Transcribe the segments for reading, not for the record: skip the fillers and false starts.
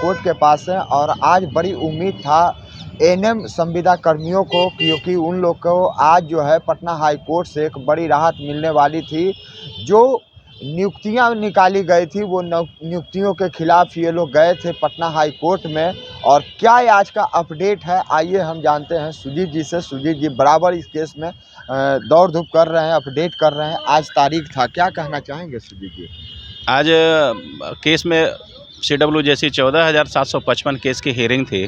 Court के पास है और आज बड़ी उम्मीद था एएनएम संविदा कर्मियों को, क्योंकि उन लोग को आज जो है पटना हाई कोर्ट से एक बड़ी राहत मिलने वाली थी। जो नियुक्तियां निकाली गई थी वो नियुक्तियों के खिलाफ ये लोग गए थे पटना हाई कोर्ट में। और क्या आज का अपडेट है, आइए हम जानते हैं सुजीत जी से। सुजीत जी बराबर इस केस में दौड़ धूप कर रहे हैं, अपडेट कर रहे हैं। आज तारीख था, क्या कहना चाहेंगे सुजीत जी? आज केस में CWJC 14,755 केस की हियरिंग थी,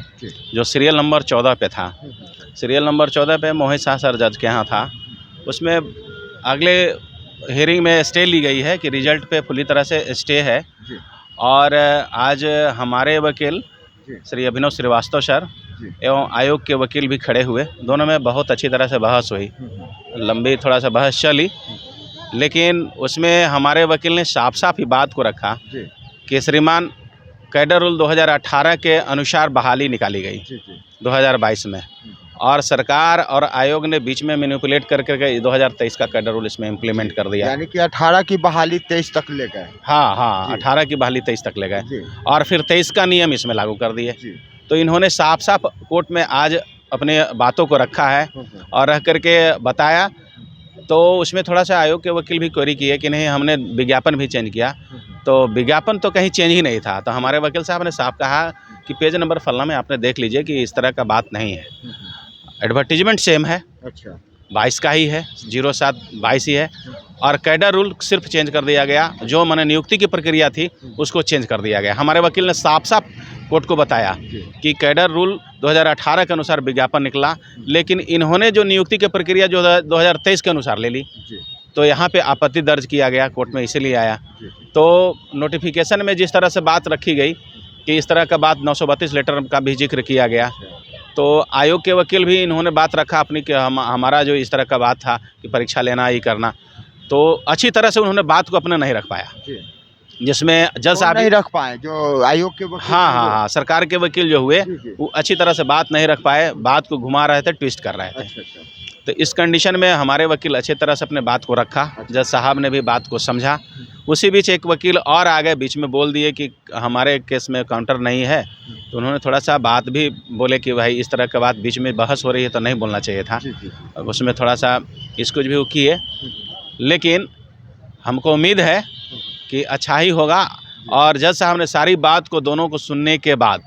जो सीरियल नंबर 14 पे था। सीरियल नंबर 14 पे मोहित शाह सर जज के यहाँ था। उसमें अगले हियरिंग में स्टे ली गई है कि रिजल्ट पे पूरी तरह से स्टे है। और आज हमारे वकील श्री अभिनव श्रीवास्तव सर एवं आयोग के वकील भी खड़े हुए। दोनों में बहुत अच्छी तरह से बहस हुई, लंबी थोड़ा सा बहस चली, लेकिन उसमें हमारे वकील ने साफ साफ ही बात को रखा कि श्रीमान कैडर रूल 2018 के अनुसार बहाली निकाली गई 2022 में, और सरकार और आयोग ने बीच में मैनिपुलेट करके 2023 का कैडर रूल इसमें इम्प्लीमेंट कर दिया। यानी कि 18 की बहाली 23 तक ले गए। हाँ, 18 की बहाली 23 तक ले गए और फिर 23 का नियम इसमें लागू कर दिए। तो इन्होंने साफ साफ कोर्ट में आज अपने बातों को रखा है और रह करके बताया। तो उसमें थोड़ा सा आयोग के वकील भी क्वेरी किए कि नहीं, हमने विज्ञापन भी चेंज किया, तो विज्ञापन तो कहीं चेंज ही नहीं था। तो हमारे वकील साहब ने साफ कहा कि पेज नंबर फलना में आपने देख लीजिए कि इस तरह का बात नहीं है, एडवर्टीजमेंट सेम है। अच्छा, 22 का ही है, 07-22 ही है। और कैडर रूल सिर्फ चेंज कर दिया गया, जो मैंने नियुक्ति की प्रक्रिया थी उसको चेंज कर दिया गया। हमारे वकील ने साफ साफ कोर्ट को बताया कि कैडर रूल 2018 के अनुसार विज्ञापन निकला, लेकिन इन्होंने जो नियुक्ति की प्रक्रिया जो 2023 के अनुसार ले ली, तो यहाँ पे आपत्ति दर्ज किया गया कोर्ट में, इसीलिए आया। तो नोटिफिकेशन में जिस तरह से बात रखी गई कि इस तरह का बात 932 लेटर का भी जिक्र किया गया, तो आयोग के वकील भी इन्होंने बात रखा अपनी कि हमारा जो इस तरह का बात था कि परीक्षा लेना ही करना, तो अच्छी तरह से उन्होंने बात को अपने नहीं रख पाया, जिसमें जज साहब नहीं रख पाए जो आयोग के वकील। हाँ, सरकार के वकील जो हुए वो अच्छी तरह से बात नहीं रख पाए, बात को घुमा रहे थे, ट्विस्ट कर रहे थे। तो इस कंडीशन में हमारे वकील अच्छी तरह से अपने बात को रखा, जज साहब ने भी बात को समझा। उसी बीच एक वकील और आगे बीच में बोल दिए कि हमारे केस में काउंटर नहीं है, तो उन्होंने थोड़ा सा बात भी बोले कि भाई इस तरह का बात बीच में बहस हो रही है तो नहीं बोलना चाहिए था। उसमें थोड़ा सा इसको भी किए, लेकिन हमको उम्मीद है कि अच्छा ही होगा। और जज साहब ने सारी बात को दोनों को सुनने के बाद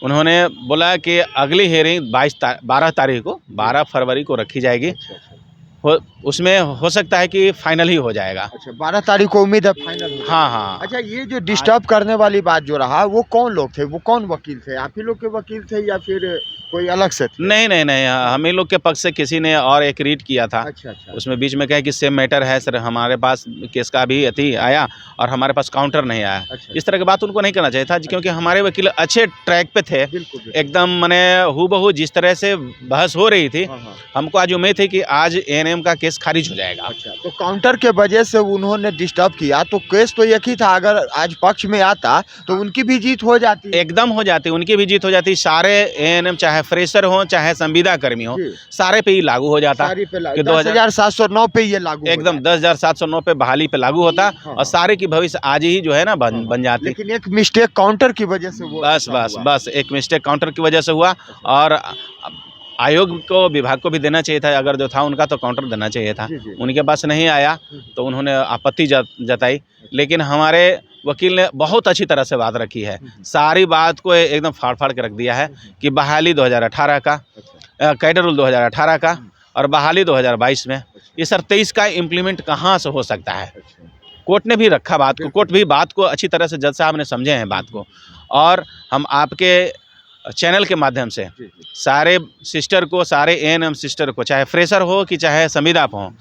उन्होंने बोला कि अगली हियरिंग 12 फरवरी को रखी जाएगी। उसमें हो सकता है कि फाइनल ही हो जाएगा। अच्छा, 12 तारीख को उम्मीद है फाइनल? हाँ। अच्छा, ये जो डिस्टर्ब करने वाली बात जो रहा, वो कौन लोग थे, वो कौन वकील थे? आप ही लोग के वकील थे या फिर कोई अलग से थे? नहीं, हम ही लोग के पक्ष से किसी ने और एक रीड किया था। अच्छा। उसमें बीच में कहा कि सेम मैटर है सर, हमारे पास केस का भी अति आया और हमारे पास काउंटर नहीं आया। अच्छा। इस तरह की बात उनको नहीं करना चाहिए था, क्योंकि हमारे वकील अच्छे ट्रैक पे थे एकदम, मैंने हूबहू जिस तरह से बहस हो रही थी, हमको आज उम्मीद थी कि आज एएनएम का केस खारिज हो जाएगा। अच्छा, तो काउंटर के वजह से उन्होंने डिस्टर्ब किया, तो केस तो एक ही था। अगर आज पक्ष में आता तो उनकी भी जीत हो जाती, एकदम हो जाती, उनकी भी जीत हो जाती। सारे एएनएम चाहे फ्रेशर हो चाहे संविदा कर्मी हो, सारे पे ही लागू हो जाता कि 10,709 पे ये लागू, एकदम 10,709 पे बहाली पे लागू होता। और सारे की भविष्य आज ही जो है ना बन जाती। लेकिन एक मिस्टेक काउंटर की वजह से बस एक मिस्टेक काउंटर की वजह से हुआ। और आयोग को, विभाग को भी देना चाहिए था, अगर जो था उनका तो काउंटर देना चाहिए था। उनके पास नहीं आया तो उन्होंने आपत्ति जताई, लेकिन हमारे वकील ने बहुत अच्छी तरह से बात रखी है, सारी बात को एकदम फाड़ के रख दिया है कि बहाली 2018 का, कैडर रूल 2018 का और बहाली 2022 में, ये सर 23 का इम्प्लीमेंट कहाँ से हो सकता है। कोर्ट ने भी रखा बात को, कोर्ट भी बात को अच्छी तरह से जज साहब ने समझे हैं बात को। और हम आपके चैनल के माध्यम से सारे सिस्टर को, सारे एएनएम सिस्टर को, चाहे फ्रेशर हो कि चाहे संविदा हो,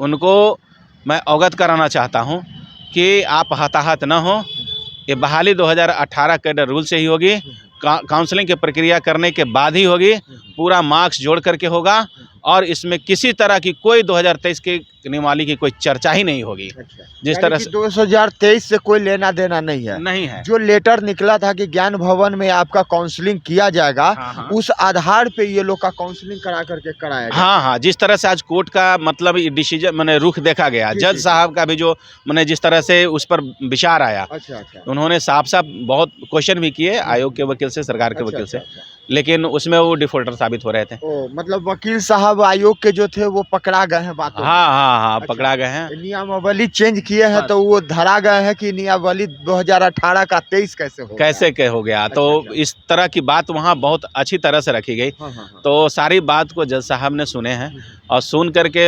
उनको मैं अवगत कराना चाहता हूं कि आप हताहत न हो। ये बहाली 2018 कैडर रूल से ही होगी, काउंसलिंग की प्रक्रिया करने के बाद ही होगी, पूरा मार्क्स जोड़ करके होगा और इसमें किसी तरह की कोई 2023 के नियमावली की कोई चर्चा ही नहीं होगी। जिस तरह से 2023 से कोई लेना देना नहीं है। नहीं है। जो लेटर निकला था कि ज्ञान भवन में आपका काउंसलिंग किया जाएगा, हाँ। उस आधार पे ये लोग का काउंसलिंग करा करके कराया जाएगा। हाँ, जिस तरह से आज कोर्ट का मतलब डिसीजन मैंने रुख देखा गया, जज साहब का भी जो मैंने जिस तरह से उस पर विचार आया, उन्होंने साफ साफ बहुत क्वेश्चन भी किए आयोग के वकील से, सरकार के वकील से, लेकिन उसमें वो डिफॉल्टर साबित हो रहे थे। मतलब वकील साहब आयोग के जो थे वो पकड़ा गए हैं बातों। हाँ, पकड़ा गए हैं। नियमावली चेंज किए हैं तो वो धरा गए हैं कि नियमावली 2018 का 23 कैसे हो गया। तो इस तरह की बात वहाँ बहुत अच्छी तरह से रखी गई। तो सारी बात को जज साहब ने सुने हैं और सुन करके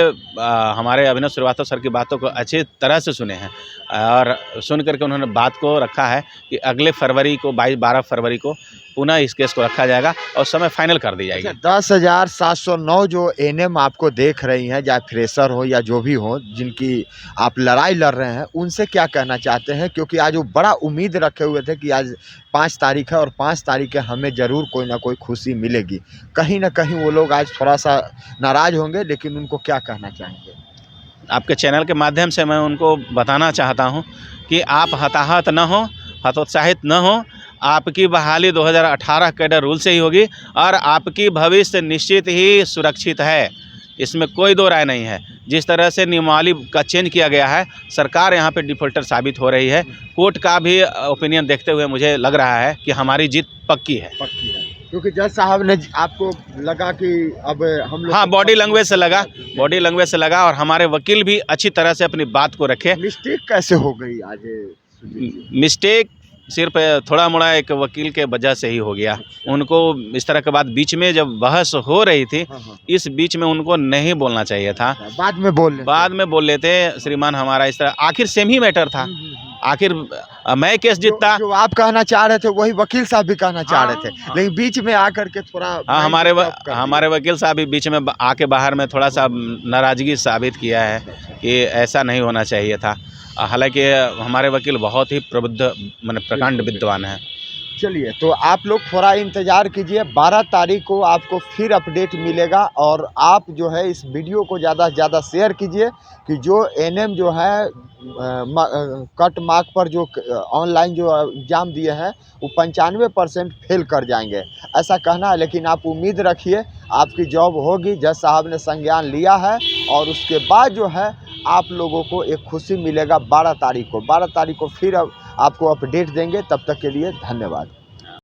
हमारे अभिनव श्रीवास्तव सर की बातों को अच्छी तरह से सुने हैं और सुन करके उन्होंने बात को रखा है कि अगले फरवरी को 12 फरवरी को पुनः इस केस को रखा जाएगा और समय फाइनल कर दी जाएगी। 10,709 जो एनएम आपको देख रही हैं, चाहे फ्रेशर हो या जो भी हो, जिनकी आप लड़ाई लड़ रहे हैं, उनसे क्या कहना चाहते हैं? क्योंकि आज वो बड़ा उम्मीद रखे हुए थे कि आज 5 तारीख है और 5 तारीख हमें ज़रूर कोई ना कोई खुशी मिलेगी। कहीं ना कहीं वो लोग आज थोड़ा सा नाराज़ होंगे, लेकिन उनको क्या कहना चाहेंगे? आपके चैनल के माध्यम से मैं उनको बताना चाहता हूँ कि आप हताहत न हो, हतोत्साहित न हो। आपकी बहाली 2018 कैडर रूल से ही होगी और आपकी भविष्य निश्चित ही सुरक्षित है, इसमें कोई दो राय नहीं है। जिस तरह से नियमावली का चेंज किया गया है, सरकार यहाँ पे डिफॉल्टर साबित हो रही है। कोर्ट का भी ओपिनियन देखते हुए मुझे लग रहा है कि हमारी जीत पक्की है। क्योंकि जज साहब ने आपको लगा कि अब हम लोग, हाँ, बॉडी लैंग्वेज से लगा और हमारे वकील भी अच्छी तरह से अपनी बात को रखे। मिस्टेक कैसे हो गई आज? मिस्टेक सिर्फ थोड़ा मोड़ा एक वकील के वजह से ही हो गया। उनको इस तरह के बात बीच में जब बहस हो रही थी, इस बीच में उनको नहीं बोलना चाहिए था। बाद में बोल लेते श्रीमान, हमारा इस तरह आखिर सेम ही मैटर था। आखिर मैं केस जीतता, जो आप कहना चाह रहे थे वही वकील साहब भी कहना चाह रहे थे, लेकिन बीच में आकर के थोड़ा हमारे वकील साहब भी बीच में आके बाहर में थोड़ा सा नाराजगी साबित किया है कि ऐसा नहीं होना चाहिए था। हालांकि हमारे वकील बहुत ही प्रबुद्ध प्रकांड विद्वान हैं। चलिए, तो आप लोग थोड़ा इंतज़ार कीजिए, 12 तारीख को आपको फिर अपडेट मिलेगा। और आप जो है इस वीडियो को ज़्यादा से ज़्यादा शेयर कीजिए कि जो एनएम जो है कट मार्क पर जो ऑनलाइन जो एग्ज़ाम दिए हैं वो 95% फेल कर जाएंगे, ऐसा कहना है। लेकिन आप उम्मीद रखिए, आपकी जॉब होगी। जज साहब ने संज्ञान लिया है और उसके बाद जो है आप लोगों को एक खुशी मिलेगा 12 तारीख को। 12 तारीख को फिर आपको अपडेट देंगे। तब तक के लिए धन्यवाद।